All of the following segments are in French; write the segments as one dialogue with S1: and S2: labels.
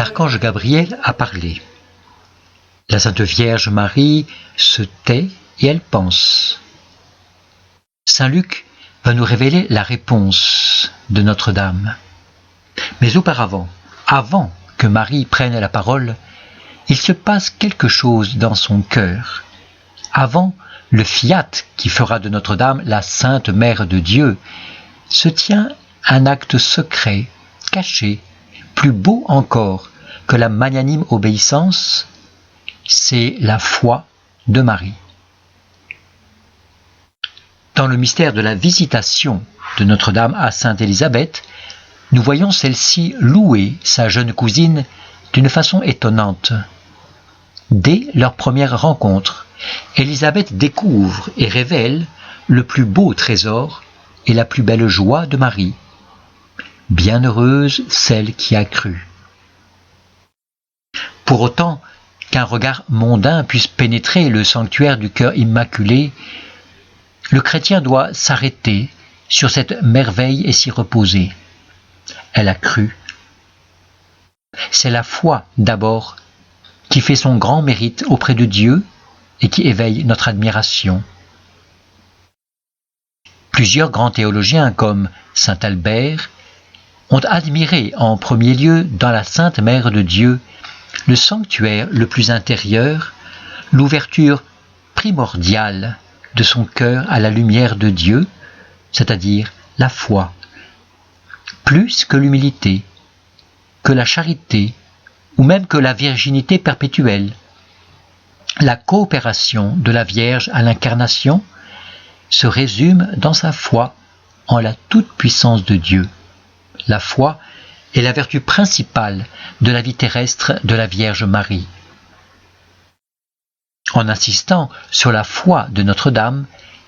S1: l'archange Gabriel a parlé. La Sainte Vierge Marie se tait et elle pense. Saint Luc va nous révéler la réponse de Notre-Dame. Mais auparavant, avant que Marie prenne la parole, il se passe quelque chose dans son cœur. Avant le fiat qui fera de Notre-Dame la Sainte Mère de Dieu, se tient un acte secret, caché, plus beau encore que la magnanime obéissance, c'est la foi de Marie. Dans le mystère de la visitation de Notre-Dame à Sainte Élisabeth, nous voyons celle-ci louer sa jeune cousine d'une façon étonnante. Dès leur première rencontre, Élisabeth découvre et révèle le plus beau trésor et la plus belle joie de Marie. Bienheureuse celle qui a cru. Pour autant qu'un regard mondain puisse pénétrer le sanctuaire du cœur immaculé, le chrétien doit s'arrêter sur cette merveille et s'y reposer. Elle a cru. C'est la foi d'abord qui fait son grand mérite auprès de Dieu et qui éveille notre admiration. Plusieurs grands théologiens comme saint Albert ont admiré en premier lieu dans la Sainte Mère de Dieu le sanctuaire le plus intérieur, l'ouverture primordiale de son cœur à la lumière de Dieu, c'est-à-dire la foi, plus que l'humilité, que la charité, ou même que la virginité perpétuelle. La coopération de la Vierge à l'incarnation se résume dans sa foi en la toute-puissance de Dieu. La foi est la vertu principale de la vie terrestre de la Vierge Marie. En insistant sur la foi de Notre-Dame,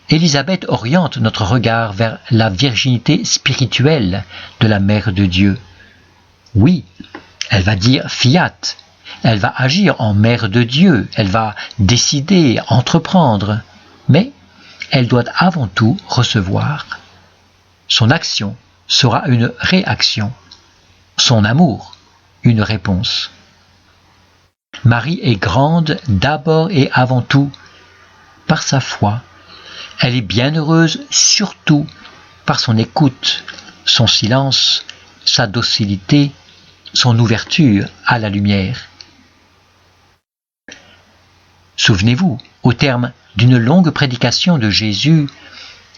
S1: Élisabeth oriente notre regard vers la virginité spirituelle de la Mère de Dieu. Oui, elle va dire fiat, elle va agir en Mère de Dieu, elle va décider, entreprendre, mais elle doit avant tout recevoir. Son action sera une réaction, son amour une réponse. Marie est grande d'abord et avant tout par sa foi. Elle est bienheureuse surtout par son écoute, son silence, sa docilité, son ouverture à la lumière. Souvenez-vous, au terme d'une longue prédication de Jésus,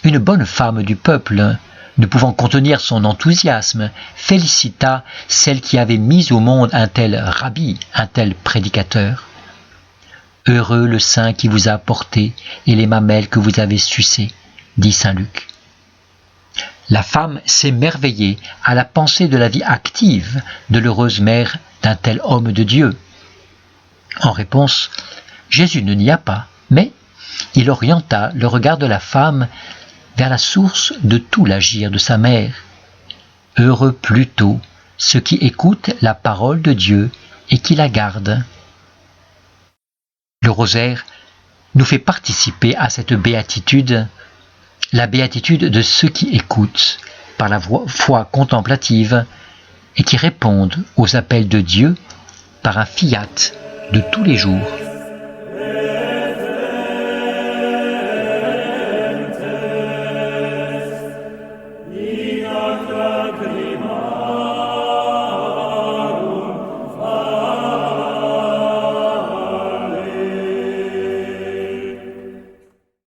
S1: une bonne femme du peuple, ne pouvant contenir son enthousiasme, félicita celle qui avait mis au monde un tel rabbi, un tel prédicateur. « Heureux le sein qui vous a porté et les mamelles que vous avez sucées », dit saint Luc. La femme s'émerveillait à la pensée de la vie active de l'heureuse mère d'un tel homme de Dieu. En réponse, Jésus ne nia pas, mais il orienta le regard de la femme vers la source de tout l'agir de sa mère. Heureux plutôt ceux qui écoutent la parole de Dieu et qui la gardent. Le rosaire nous fait participer à cette béatitude, la béatitude de ceux qui écoutent par la foi contemplative et qui répondent aux appels de Dieu par un fiat de tous les jours.